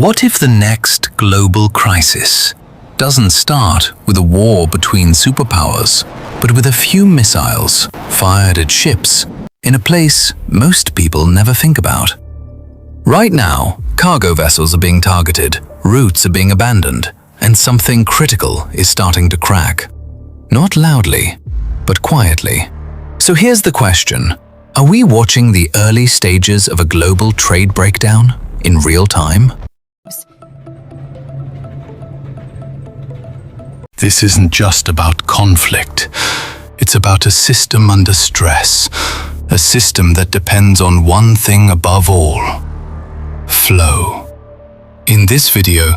What if the next global crisis doesn't start with a war between superpowers, but with a few missiles fired at ships in a place most people never think about? Right now, cargo vessels are being targeted, routes are being abandoned, and something critical is starting to crack. Not loudly, but quietly. So here's the question. Are we watching the early stages of a global trade breakdown in real time? This isn't just about conflict. It's about a system under stress. A system that depends on one thing above all: flow. In this video,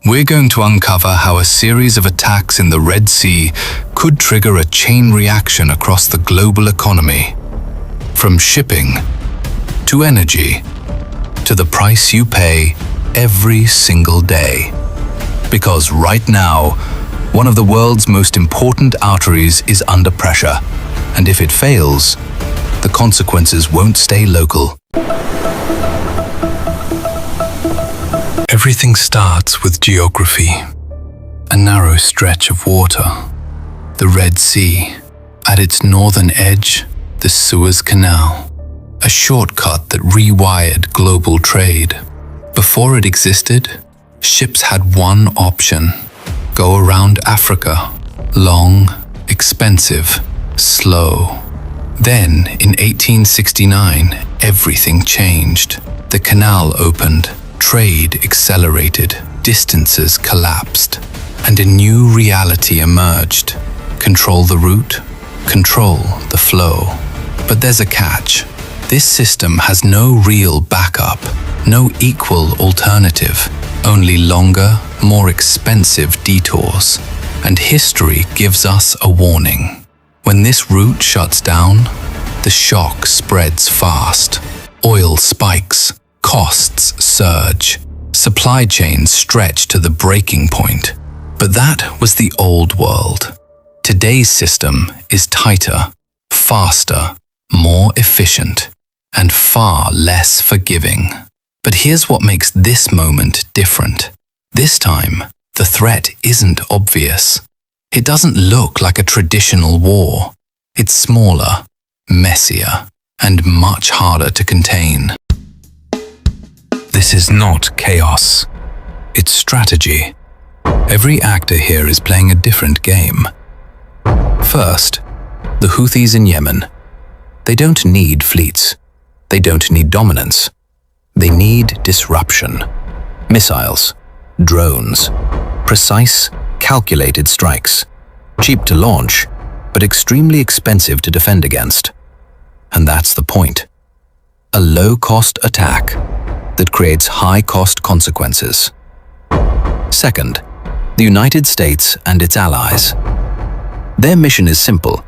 we're going to uncover how a series of attacks in the Red Sea could trigger a chain reaction across the global economy. From shipping, to energy, to the price you pay every single day. Because right now, one of the world's most important arteries is under pressure, and if it fails, the consequences won't stay local. Everything starts with geography. A narrow stretch of water, the Red Sea. At its northern edge, the Suez Canal, a shortcut that rewired global trade. Before it existed, ships had one option: go around Africa. Long, expensive, slow. Then, in 1869, everything changed. The canal opened, trade accelerated, distances collapsed, and a new reality emerged. Control the route, control the flow. But there's a catch. This system has no real backup, no equal alternative, only longer, more expensive detours. And history gives us a warning. When this route shuts down, the shock spreads fast. Oil spikes, costs surge, supply chains stretch to the breaking point. But that was the old world. Today's system is tighter, faster, more efficient, and far less forgiving. But here's what makes this moment different. This time, the threat isn't obvious. It doesn't look like a traditional war. It's smaller, messier, and much harder to contain. This is not chaos. It's strategy. Every actor here is playing a different game. First, the Houthis in Yemen. They don't need fleets. They don't need dominance. They need disruption. Missiles, drones, precise, calculated strikes. Cheap to launch, but extremely expensive to defend against. And that's the point. A low-cost attack that creates high-cost consequences. Second, the United States and its allies. Their mission is simple: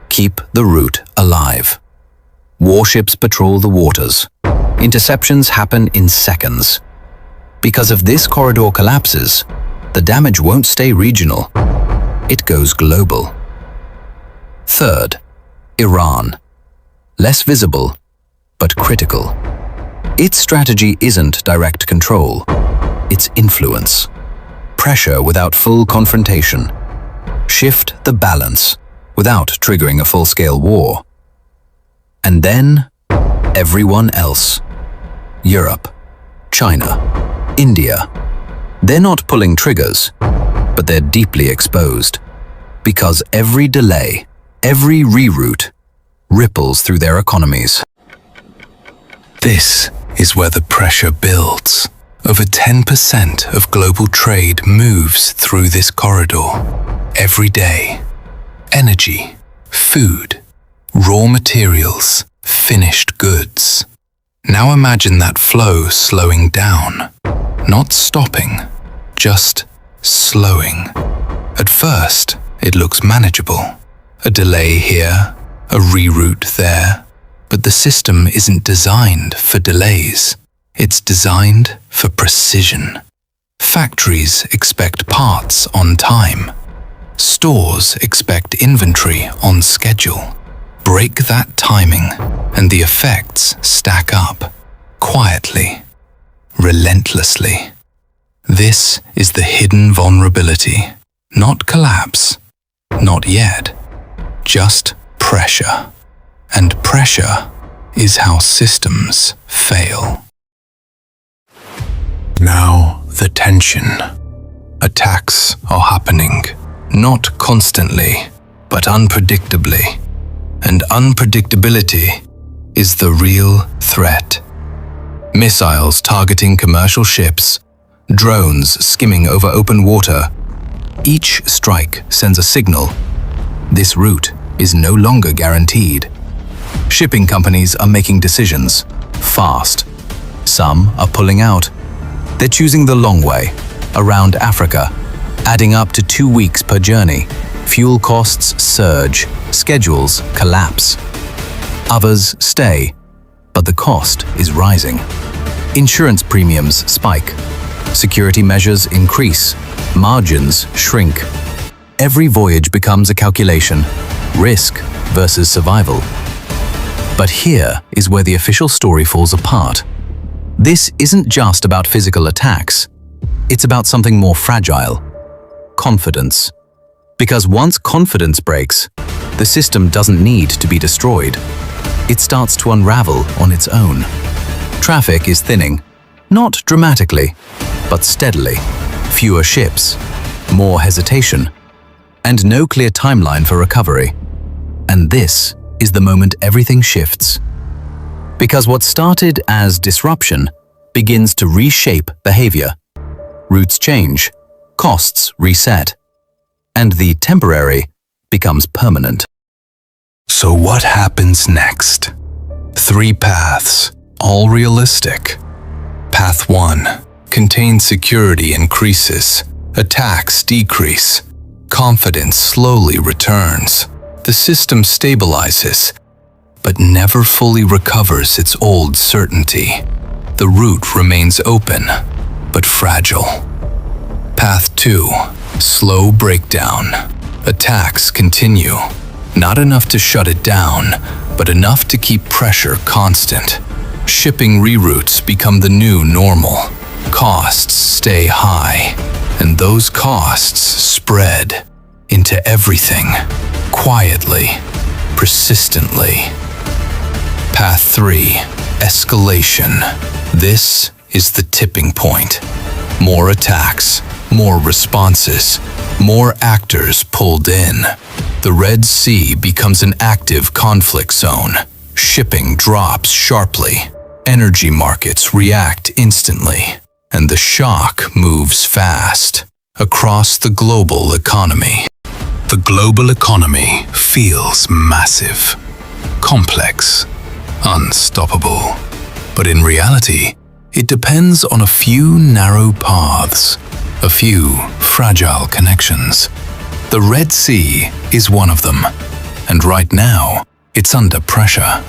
keep the route alive. Warships patrol the waters. Interceptions happen in seconds. Because if this corridor collapses, the damage won't stay regional. It goes global. Third, Iran. Less visible, but critical. Its strategy isn't direct control. It's influence. Pressure without full confrontation. Shift the balance without triggering a full-scale war. And then, everyone else. Europe, China, India. They're not pulling triggers, but they're deeply exposed. Because every delay, every reroute, ripples through their economies. This is where the pressure builds. Over 10% of global trade moves through this corridor every day. Energy, food, raw materials, finished goods. Now imagine that flow slowing down, not stopping, just slowing. At first, it looks manageable. A delay here, a reroute there. But the system isn't designed for delays. It's designed for precision. Factories expect parts on time. Stores expect inventory on schedule. Break that timing, and the effects stack up, quietly, relentlessly. This is the hidden vulnerability. Not collapse. Not yet. Just pressure. And pressure is how systems fail. Now the tension. Attacks are happening. Not constantly, but unpredictably. And unpredictability is the real threat. Missiles targeting commercial ships, drones skimming over open water. Each strike sends a signal. This route is no longer guaranteed. Shipping companies are making decisions, fast. Some are pulling out. They're choosing the long way, around Africa, adding up to 2 weeks per journey. Fuel costs surge, schedules collapse. Others stay, but the cost is rising. Insurance premiums spike. Security measures increase. Margins shrink. Every voyage becomes a calculation, risk versus survival. But here is where the official story falls apart. This isn't just about physical attacks. It's about something more fragile: confidence. Because once confidence breaks, the system doesn't need to be destroyed. It starts to unravel on its own. Traffic is thinning, not dramatically, but steadily. Fewer ships, more hesitation, and no clear timeline for recovery. And this is the moment everything shifts. Because what started as disruption begins to reshape behavior. Routes change, costs reset, and the temporary becomes permanent. So what happens next? 3 paths, all realistic. Path 1. Contained security increases, attacks decrease, confidence slowly returns. The system stabilizes, but never fully recovers its old certainty. The route remains open, but fragile. Path 2. Slow breakdown. Attacks continue. Not enough to shut it down, but enough to keep pressure constant. Shipping reroutes become the new normal. Costs stay high, and those costs spread into everything, quietly, persistently. Path 3. Escalation. This is the tipping point. More attacks, more responses, more actors pulled in. The Red Sea becomes an active conflict zone. Shipping drops sharply. Energy markets react instantly. And the shock moves fast across the global economy. The global economy feels massive, complex, unstoppable. But in reality, it depends on a few narrow paths, a few fragile connections. The Red Sea is one of them, and right now, it's under pressure.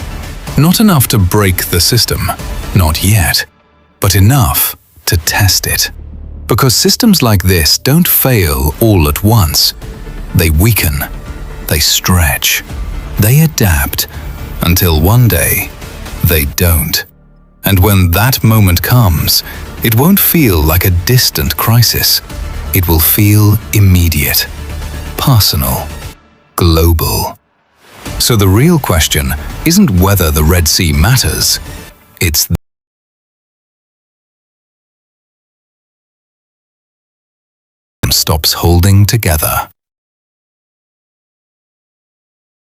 Not enough to break the system, not yet, but enough to test it. Because systems like this don't fail all at once. They weaken, they stretch, they adapt, until one day, they don't. And when that moment comes, it won't feel like a distant crisis. It will feel immediate, personal, global. So the real question isn't whether the Red Sea matters, it's stops holding together.